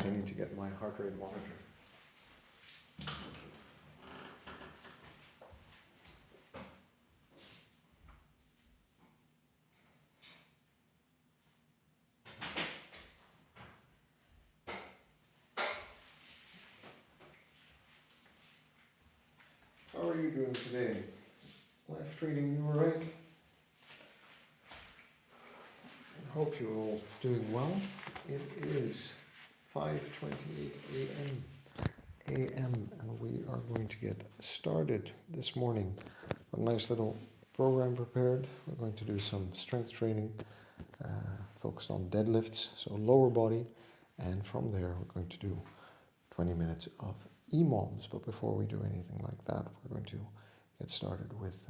I need to get my heart rate monitor. How are you doing today? Life treating you alright? I hope you're all doing well. It is 5:28 a.m. and we are going to get started this morning. A nice little program prepared. We're going to do some strength training focused on deadlifts, so lower body, and from there we're going to do 20 minutes of EMOMs. But before we do anything like that, we're going to get started with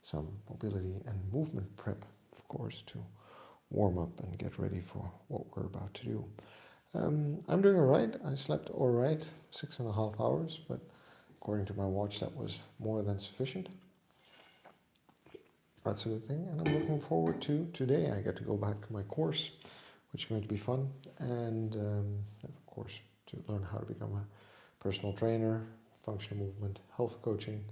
some mobility and movement prep, of course, to warm up and get ready for what we're about to do. I'm doing all right. I slept all right, 6.5 hours, but according to my watch, that was more than sufficient. That's a good thing, and I'm looking forward to today. I get to go back to my course, which is going to be fun, and of course, to learn how to become a personal trainer, functional movement, health coaching,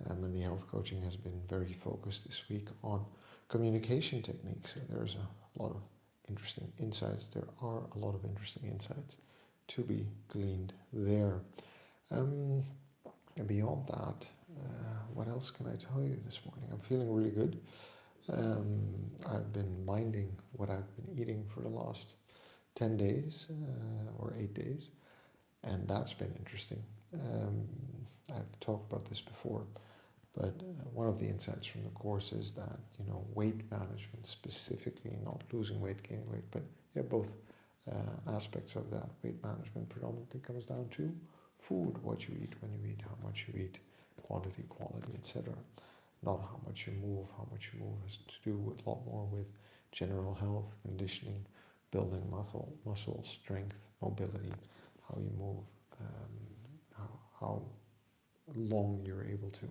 and the health coaching has been very focused this week on communication techniques. So there's a lot of interesting insights. There are a lot of interesting insights to be gleaned there. And beyond that, what else can I tell you this morning? I'm feeling really good. I've been minding what I've been eating for the last 10 days or 8 days, and that's been interesting. I've talked about this before, but one of the insights from the course is that, weight management specifically, not losing weight, gaining weight, but both aspects of that weight management predominantly comes down to food, what you eat, when you eat, how much you eat, quantity, quality, etc. Not how much you move. How much you move has to do with a lot more with general health, conditioning, building muscle strength, mobility, how you move, how long you're able to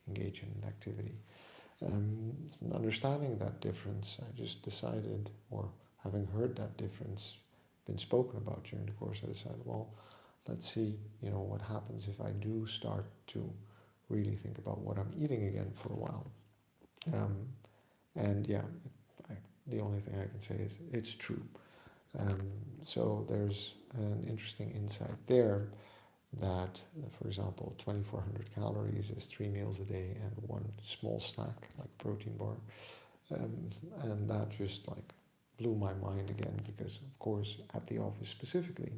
engage in an activity. Understanding that difference, I just decided, or having heard that difference been spoken about during the course, I decided, well, let's see, what happens if I do start to really think about what I'm eating again for a while. The only thing I can say is it's true. So there's an interesting insight there that, for example, 2,400 calories is 3 meals a day and one small snack, like protein bar. And that just blew my mind again, because of course at the office specifically,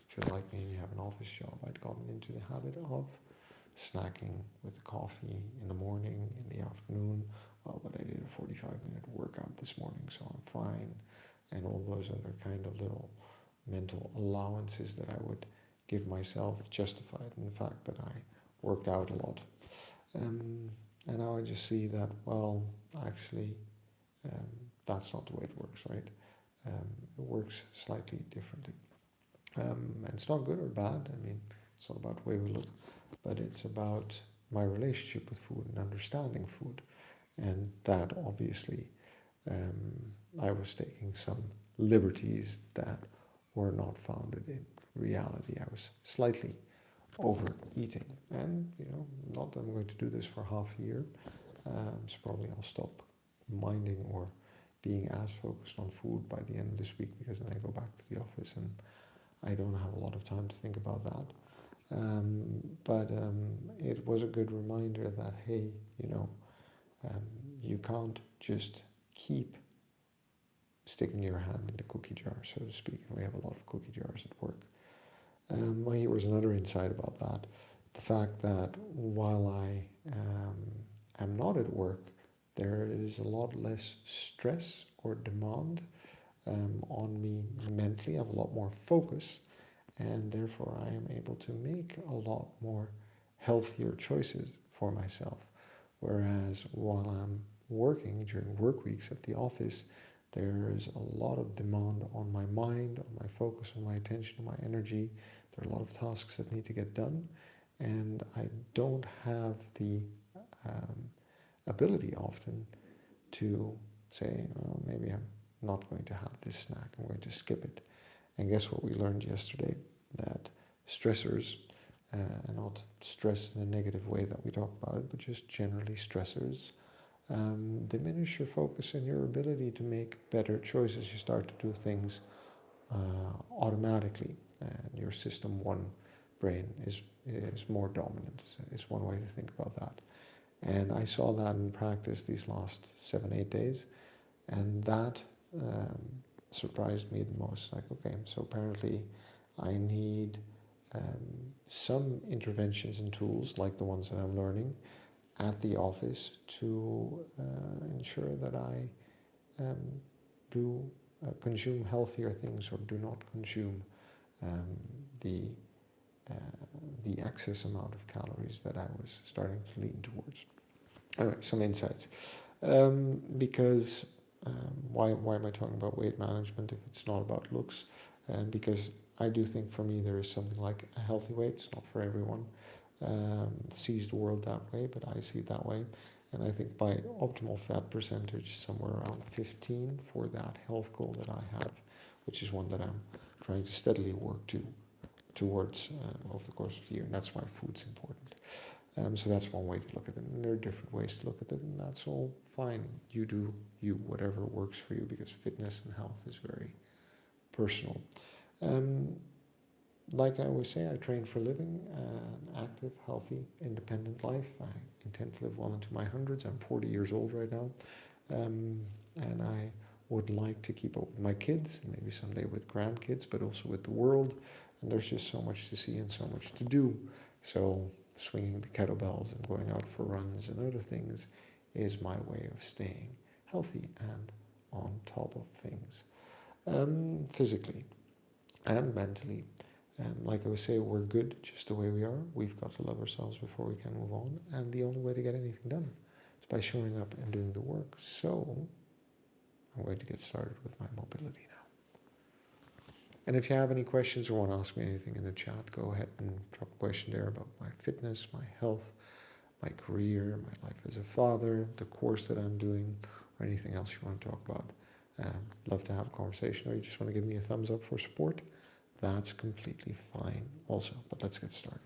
if you're like me and you have an office job, I'd gotten into the habit of snacking with coffee in the morning, in the afternoon. Well, but I did a 45-minute workout this morning, so I'm fine. And all those other kind of little mental allowances that I would give myself justified in the fact that I worked out a lot. And now I just see that, well, actually, that's not the way it works, right? It works slightly differently. And it's not good or bad. I mean, it's not about the way we look, but it's about my relationship with food and understanding food. And that obviously, I was taking some liberties that were not founded in reality. I was slightly overeating, and not that I'm going to do this for half a year, so probably I'll stop minding or being as focused on food by the end of this week, because then I go back to the office and I don't have a lot of time to think about that. But it was a good reminder that, hey, you can't just keep sticking your hand in the cookie jar, so to speak. And we have a lot of cookie jars at work. Well, here was another insight about that. The fact that while I am not at work, there is a lot less stress or demand on me mentally. I have a lot more focus, and therefore I am able to make a lot more healthier choices for myself. Whereas while I'm working during work weeks at the office, there is a lot of demand on my mind, on my focus, on my attention, on my energy. There are a lot of tasks that need to get done, and I don't have the ability often to say, oh, maybe I'm not going to have this snack, I'm going to skip it. And guess what we learned yesterday? That stressors, and not stress in a negative way that we talk about it, but just generally stressors, diminish your focus and your ability to make better choices. You start to do things automatically, and your system one brain is more dominant. Is one way to think about that. And I saw that in practice these last 7-8 days, and that surprised me the most. Like, okay, so apparently I need some interventions and tools like the ones that I'm learning at the office to ensure that I do consume healthier things, or do not consume um, the the excess amount of calories that I was starting to lean towards. Anyway, some insights. Because why am I talking about weight management if it's not about looks? Because I do think for me there is something like a healthy weight. It's not for everyone. Sees the world that way, but I see it that way. And I think by optimal fat percentage, somewhere around 15 for that health goal that I have, which is one that I'm trying to steadily work towards over the course of the year. And that's why food's important. So that's one way to look at it. And there are different ways to look at it, and that's all fine. You do you, whatever works for you, because fitness and health is very personal. Like I always say, I train for a living, an active, healthy, independent life. I intend to live well into my hundreds. I'm 40 years old right now. And I would like to keep up with my kids, and maybe someday with grandkids, but also with the world. And there's just so much to see and so much to do. So swinging the kettlebells and going out for runs and other things is my way of staying healthy and on top of things, physically and mentally. Like I would say, we're good just the way we are. We've got to love ourselves before we can move on. And the only way to get anything done is by showing up and doing the work. So I'm going to get started with my mobility now. And if you have any questions or want to ask me anything in the chat, go ahead and drop a question there about my fitness, my health, my career, my life as a father, the course that I'm doing, or anything else you want to talk about. Love to have a conversation, or you just want to give me a thumbs up for support. That's completely fine also, but let's get started.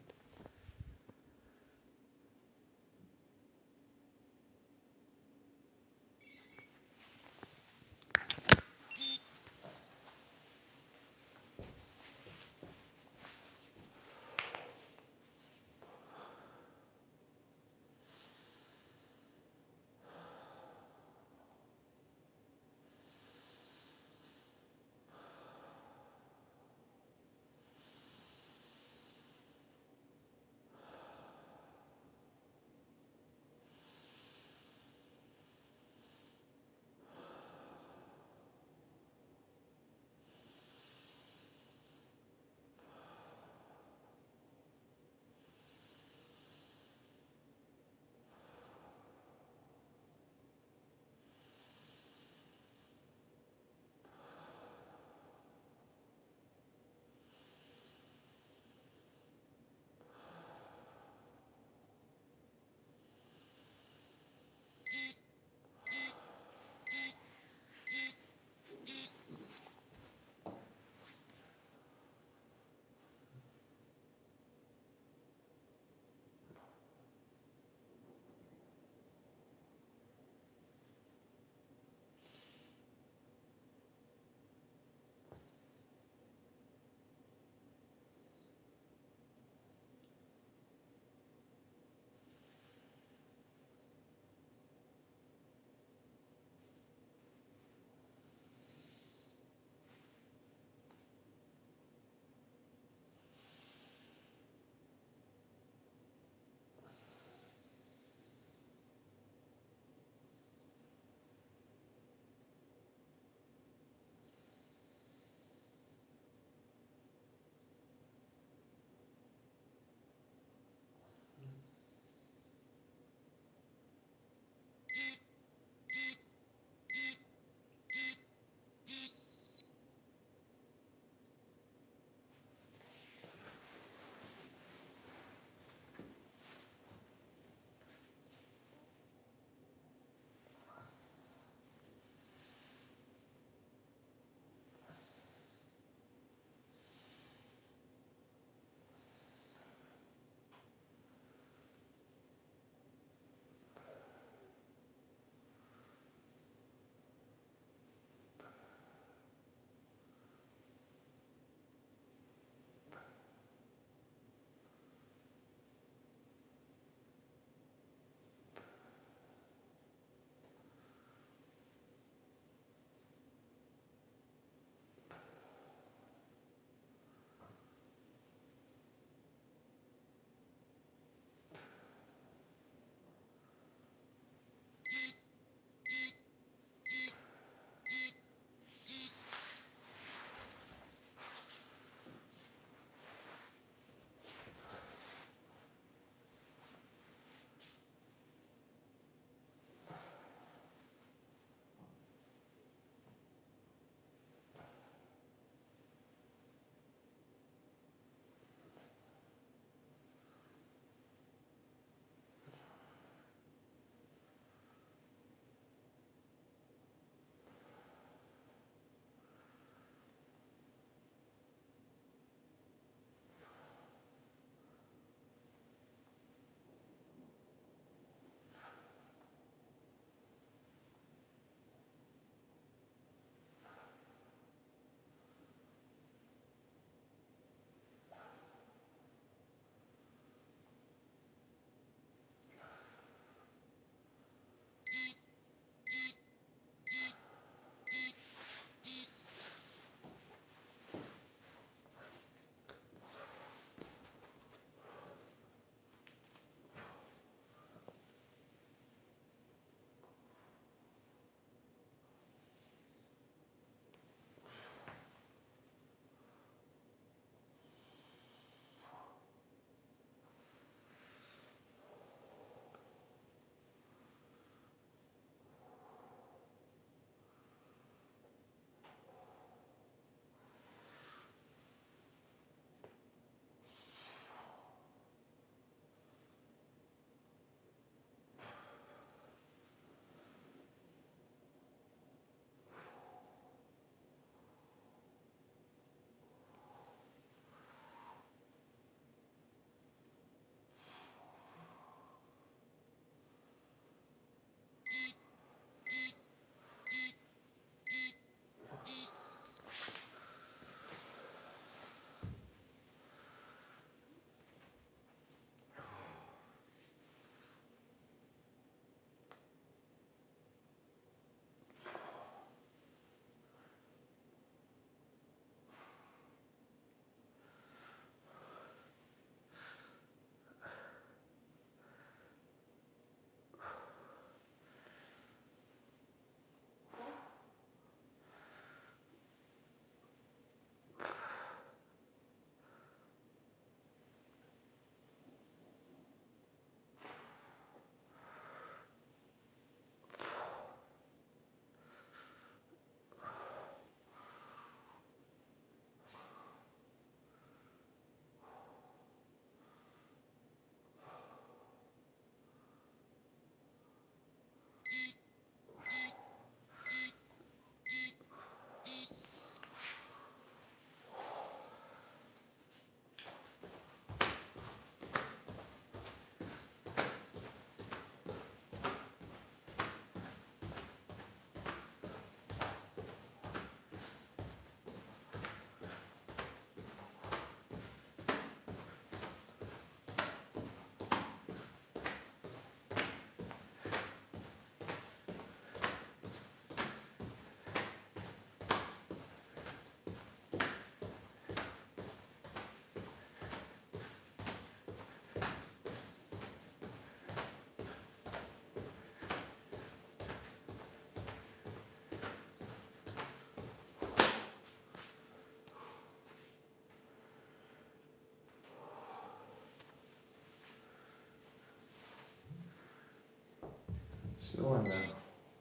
Still in the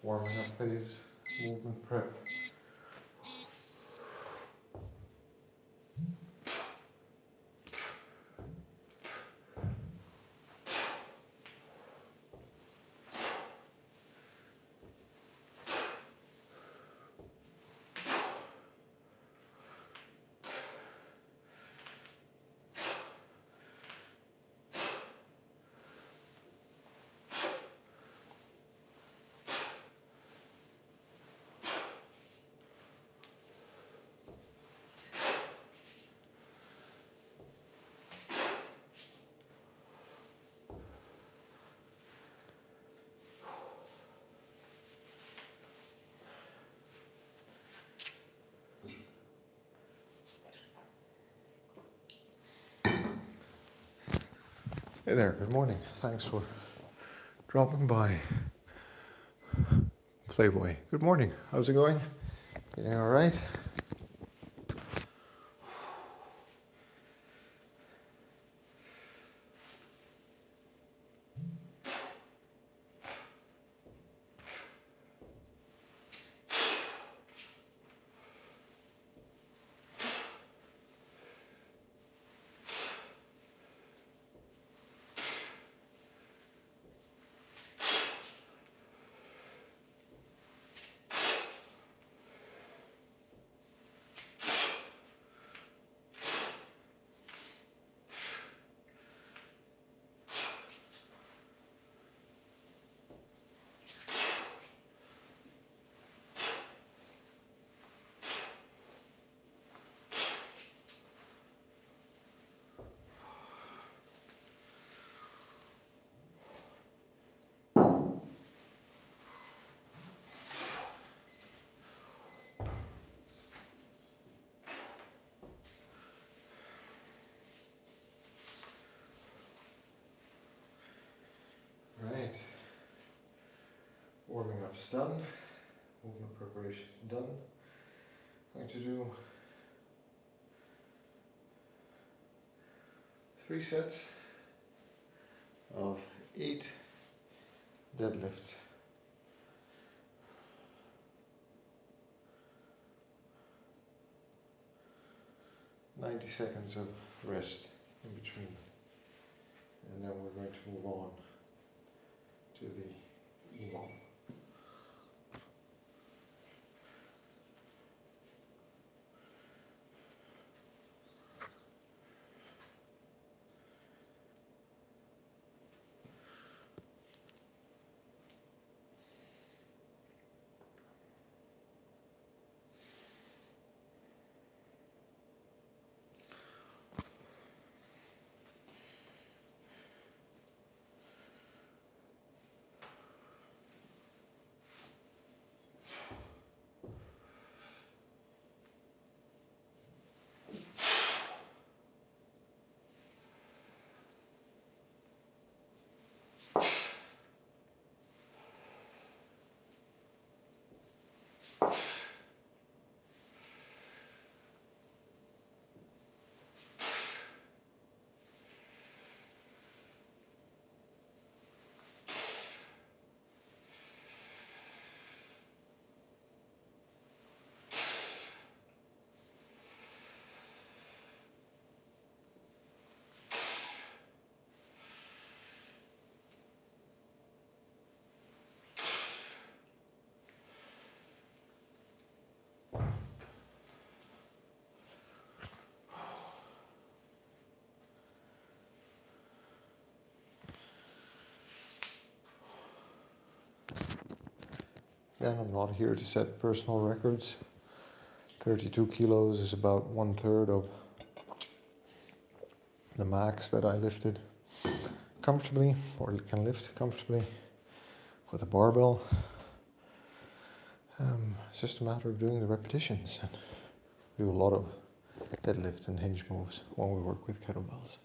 warming up phase, movement prep. Hey there, good morning. Thanks for dropping by. Playboy, good morning. How's it going? You doing all right? Right. Warming up's done. Movement preparation's done. I'm going to do 3 sets of 8 deadlifts. "90 seconds of rest in between, and then we're going to move on to the EMOM. Again, I'm not here to set personal records. 32 kilos is about 1/3 of the max that I lifted comfortably, or can lift comfortably with a barbell. It's just a matter of doing the repetitions, and we do a lot of deadlift and hinge moves when we work with kettlebells.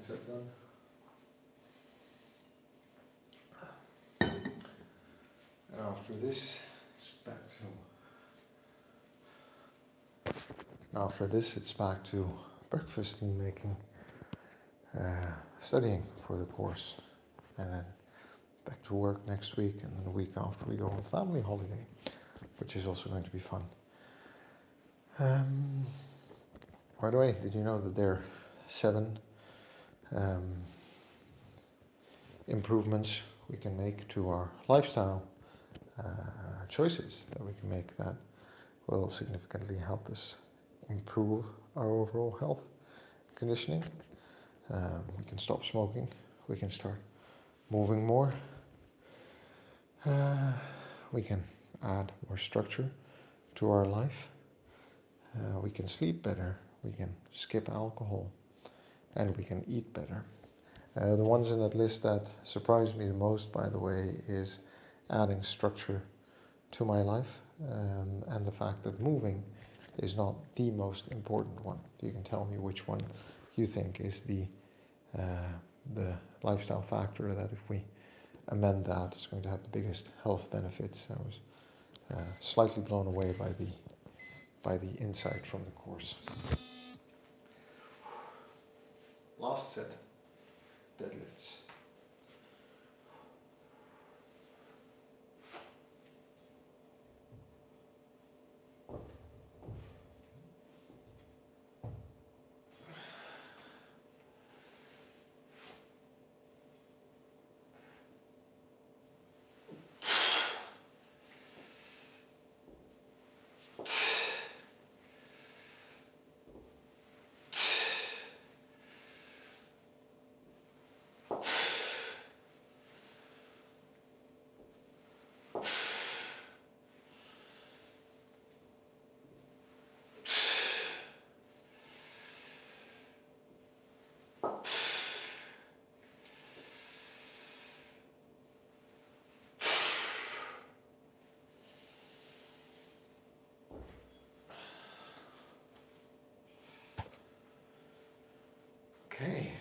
set done. And after this, it's back to breakfast and making, studying for the course, and then back to work next week, and then the week after we go on a family holiday, which is also going to be fun. By the way, did you know that there are 7 improvements we can make to our lifestyle choices that we can make that will significantly help us improve our overall health conditioning? We can stop smoking, we can start moving more, we can add more structure to our life, we can sleep better, we can skip alcohol, and we can eat better. The ones in that list that surprised me the most, by the way, is adding structure to my life, and the fact that moving is not the most important one. You can tell me which one you think is the lifestyle factor that if we amend that, it's going to have the biggest health benefits. I was slightly blown away by the insight from the course. Last set, deadlifts. Okay,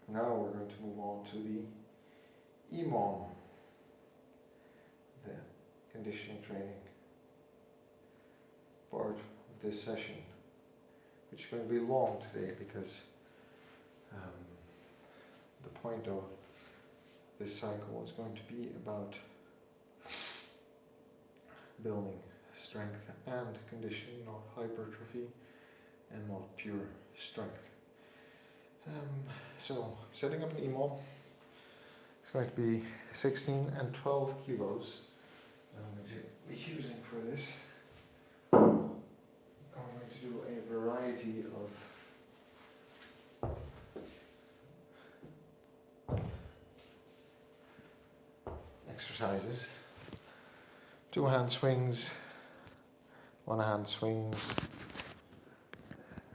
now we're going to move on to the EMOM, the conditioning training part of this session, which is going to be long today because the point of this cycle is going to be about building strength and conditioning, not hypertrophy and not pure strength. So setting up an EMOM, it's going to be 16 and 12 kilos that I'm going to be using for this. I'm going to do a variety of exercises. 2 hand swings, 1 hand swings,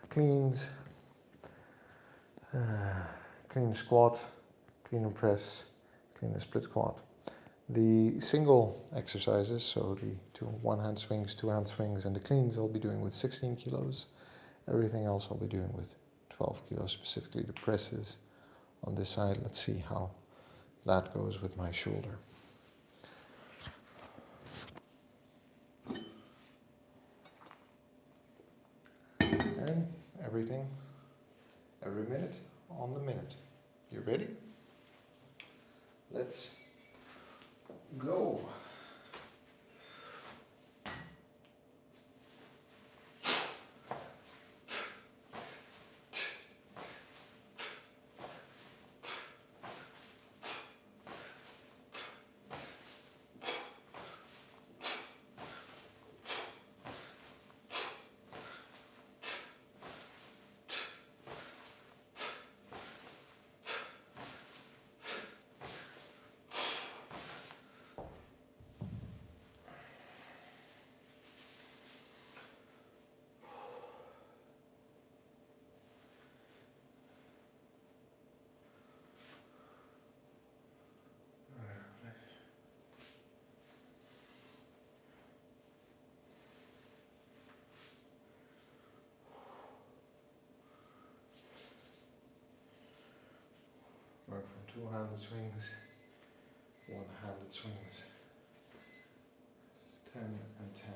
cleans, clean squat, clean and press, clean and split squat. The single exercises, so the 1 hand swings, 2 hand swings, and the cleans I'll be doing with 16 kilos. Everything else I'll be doing with 12 kilos, specifically the presses on this side. Let's see how that goes with my shoulder. And everything, every minute on the minute. You ready? Let's go. two-handed swings, one-handed swings, 10 and 10.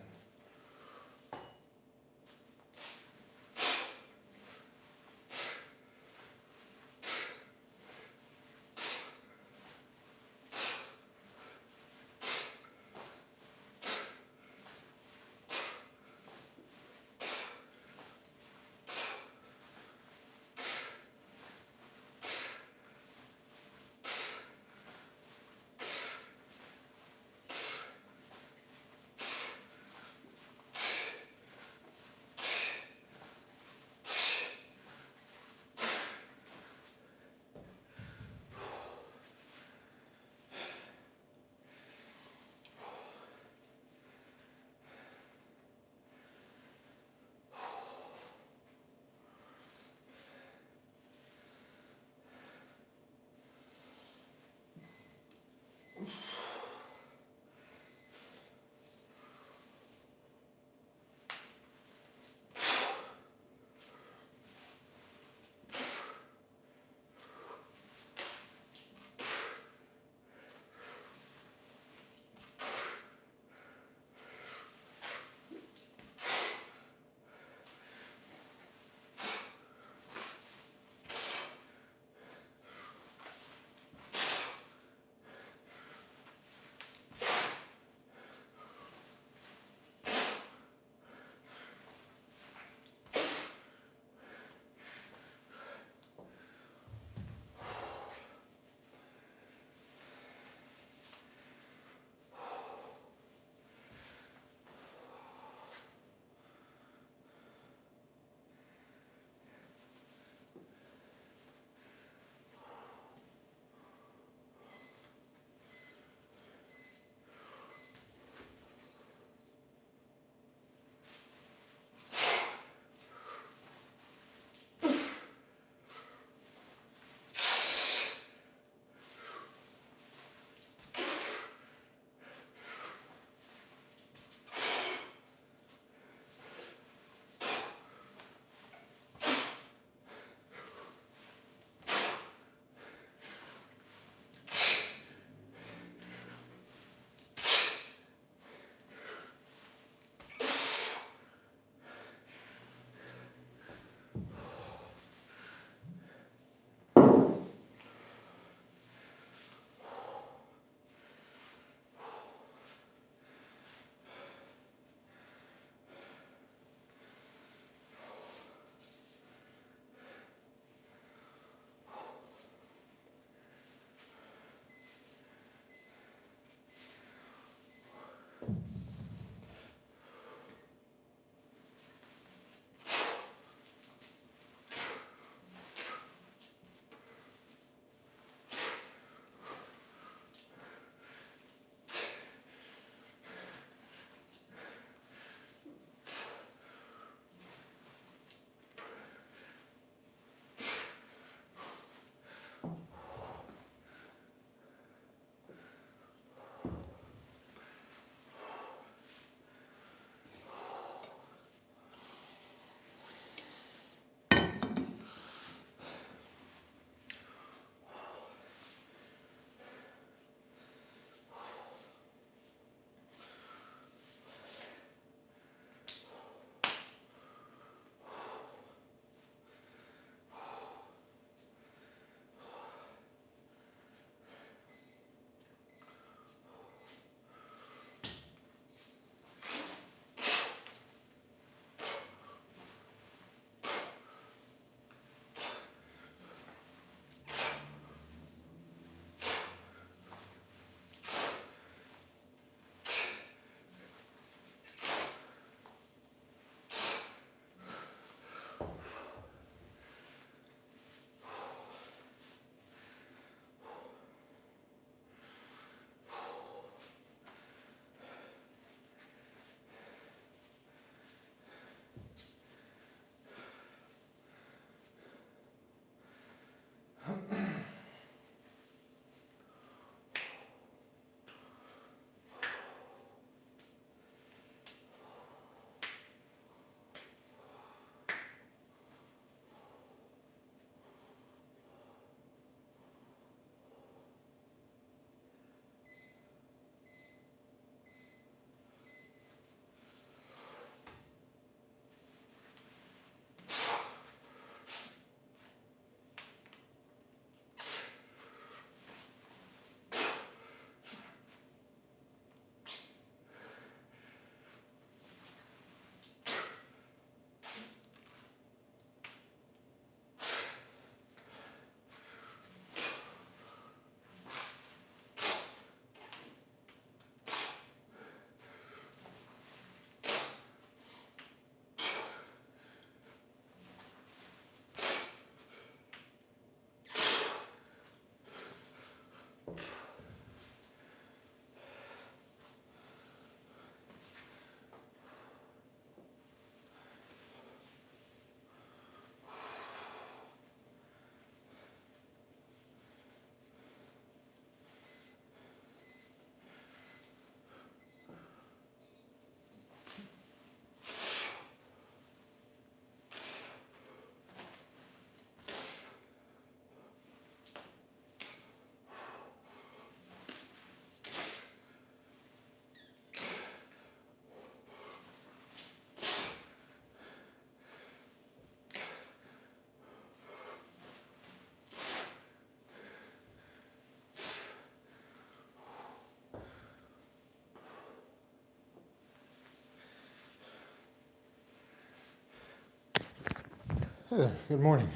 Hey there, good morning.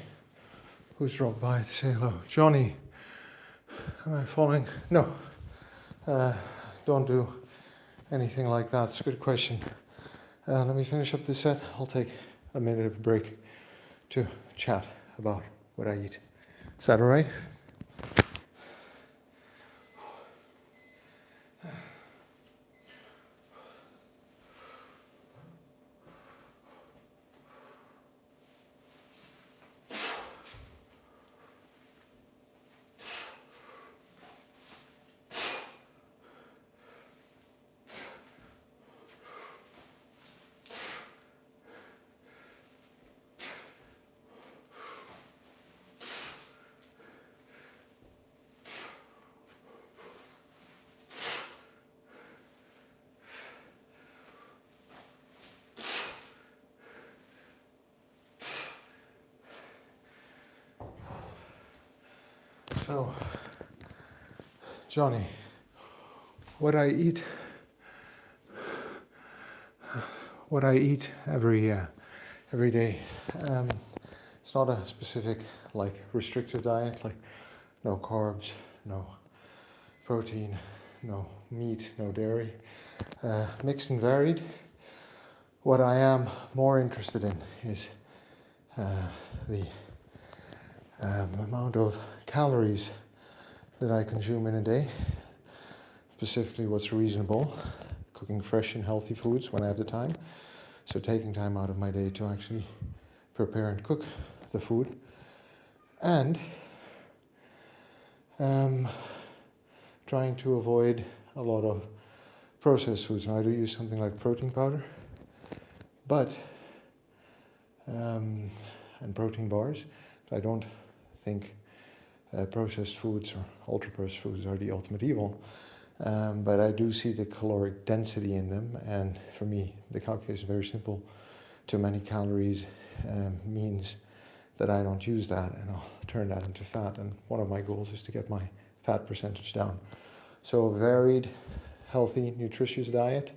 Who's dropped by to say hello? Johnny, am I falling? No, don't do anything like that. It's a good question. Let me finish up this set. I'll take a minute of a break to chat about what I eat. Is that all right? So, Johnny, what I eat every day. It's not a specific restrictive diet, like no carbs, no protein, no meat, no dairy. Mixed and varied. What I am more interested in is the amount of calories that I consume in a day, specifically what's reasonable, cooking fresh and healthy foods when I have the time, so taking time out of my day to actually prepare and cook the food, and trying to avoid a lot of processed foods. Now I do use something like protein powder, but and protein bars, but I don't think processed foods or ultra-processed foods are the ultimate evil. But I do see the caloric density in them, and for me, the calculation is very simple. Too many calories means that I don't use that, and I'll turn that into fat. And one of my goals is to get my fat percentage down. So a varied, healthy, nutritious diet,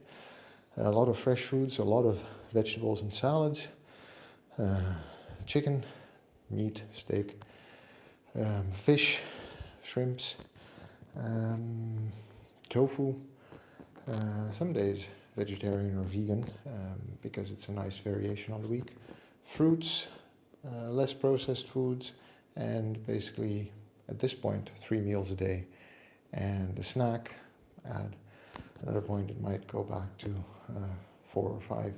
a lot of fresh foods, a lot of vegetables and salads, chicken, meat, steak, fish, shrimps, tofu, some days vegetarian or vegan, because it's a nice variation on the week, fruits, less processed foods, and basically at this point 3 meals a day, and a snack. At another point it might go back to 4 or 5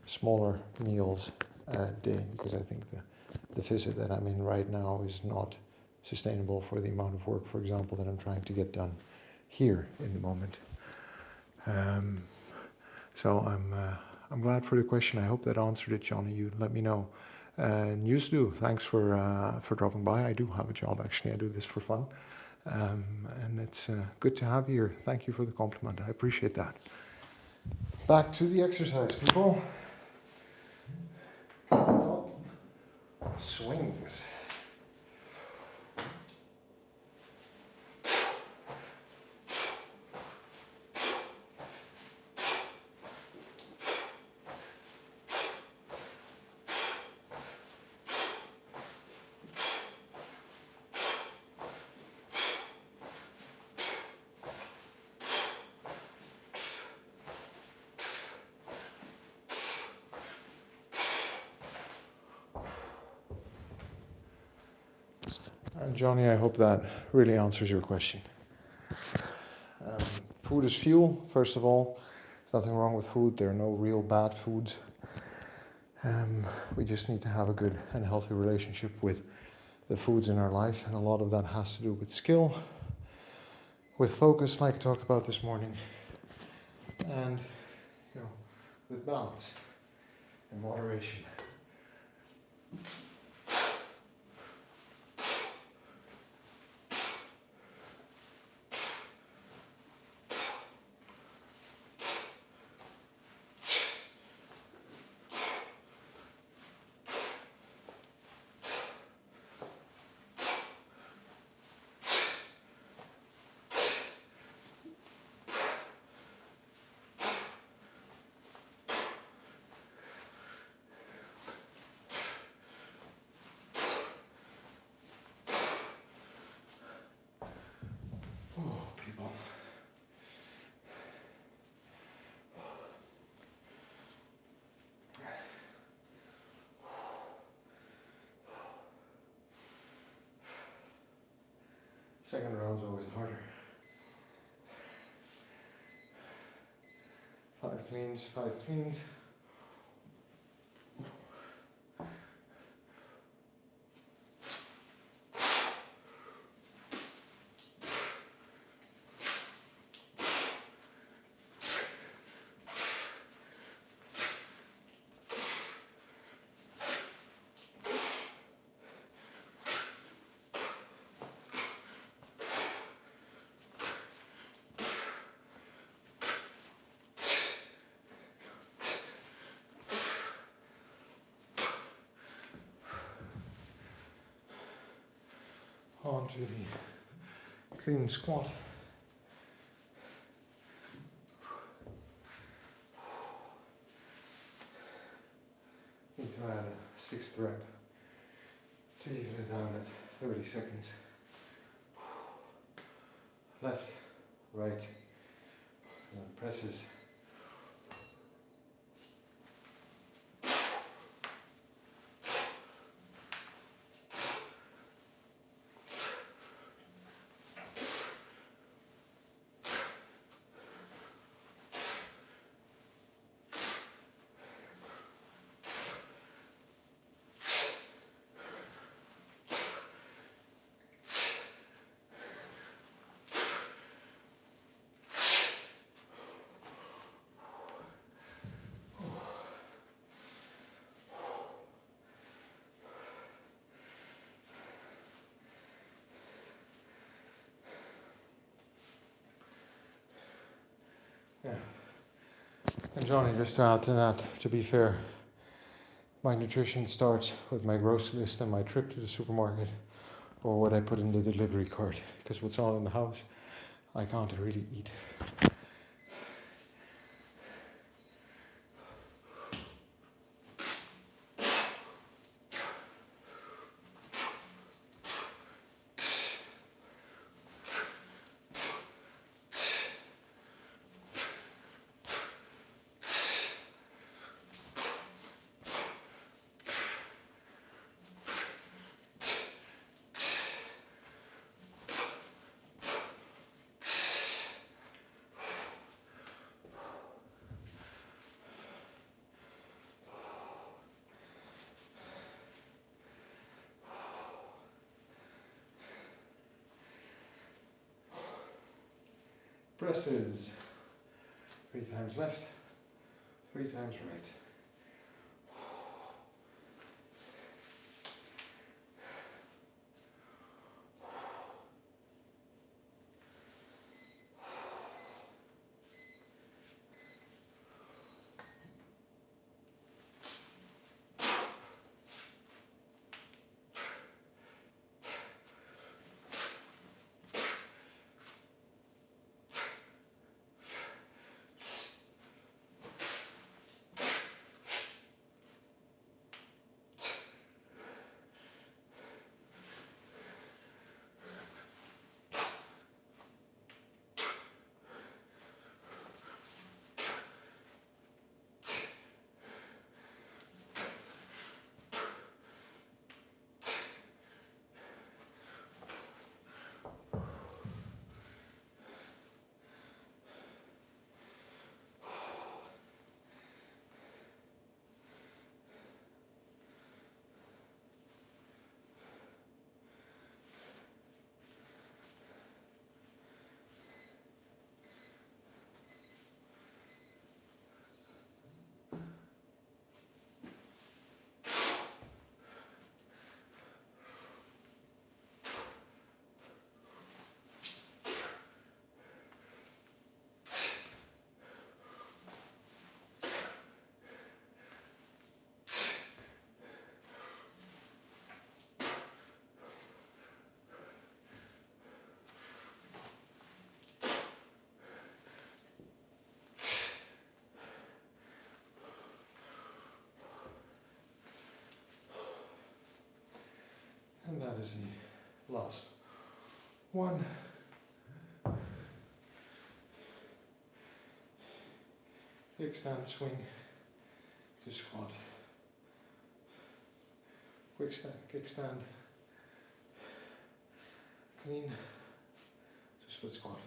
smaller meals a day, because I think the visit that I'm in right now is not sustainable for the amount of work, for example, that I'm trying to get done here in the moment. So I'm glad for the question. I hope that answered it, Johnny. You let me know. And you do. Thanks for dropping by. I do have a job, actually. I do this for fun. And it's good to have you here. Thank you for the compliment. I appreciate that. Back to the exercise, people. Swings. Johnny, I hope that really answers your question. Food is fuel, first of all. There's nothing wrong with food. There are no real bad foods. We just need to have a good and healthy relationship with the foods in our life, and a lot of that has to do with skill, with focus, like I talked about this morning, and with balance and moderation. Second round's always harder. 5 cleans, 5 cleans. On to the clean squat. Need to add a 6th rep to even it out at 30 seconds. Left, right, and presses. Yeah. And Johnny, just to add to that, to be fair, my nutrition starts with my grocery list and my trip to the supermarket, or what I put in the delivery cart, because what's all in the house, I can't really eat. Presses. 3 times left, 3 times right. And that is the last one. Kickstand, swing, to squat. Quick stand, kickstand, clean, split squat.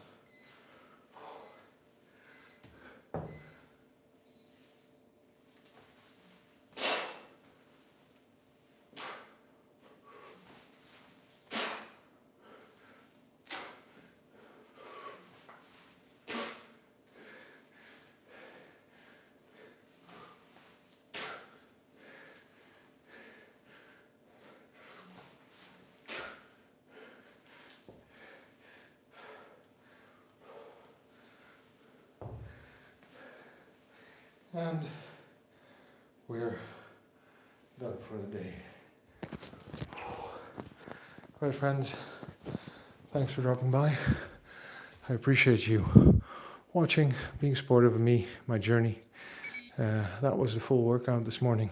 And we're done for the day. Right, friends, thanks for dropping by. I appreciate you watching, being supportive of me, my journey. That was the full workout this morning.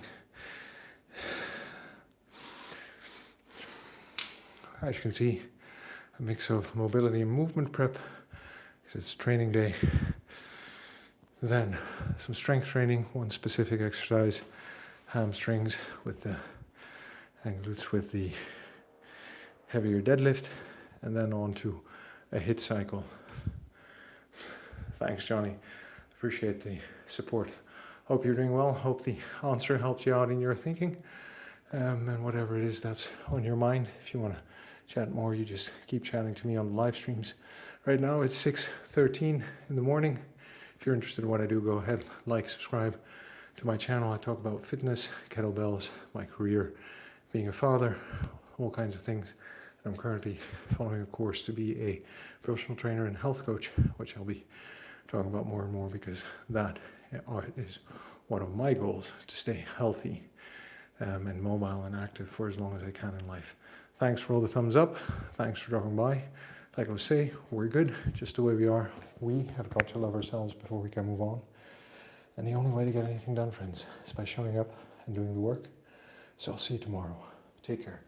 As you can see, a mix of mobility and movement prep, because it's training day. Then some strength training, one specific exercise, hamstrings with the and glutes with the heavier deadlift, and then on to a HIIT cycle. Thanks, Johnny. Appreciate the support. Hope you're doing well. Hope the answer helped you out in your thinking. And whatever it is that's on your mind, if you want to chat more, you just keep chatting to me on the live streams. Right now it's 6:13 in the morning. If you're interested in what I do, go ahead, like, subscribe to my channel. I talk about fitness, kettlebells, my career, being a father, all kinds of things. I'm currently following a course to be a personal trainer and health coach, which I'll be talking about more and more, because that is one of my goals, to stay healthy and mobile and active for as long as I can in life. Thanks for all the thumbs up. Thanks for dropping by. Like I was saying, we're good just the way we are. We have got to love ourselves before we can move on. And the only way to get anything done, friends, is by showing up and doing the work. So I'll see you tomorrow. Take care.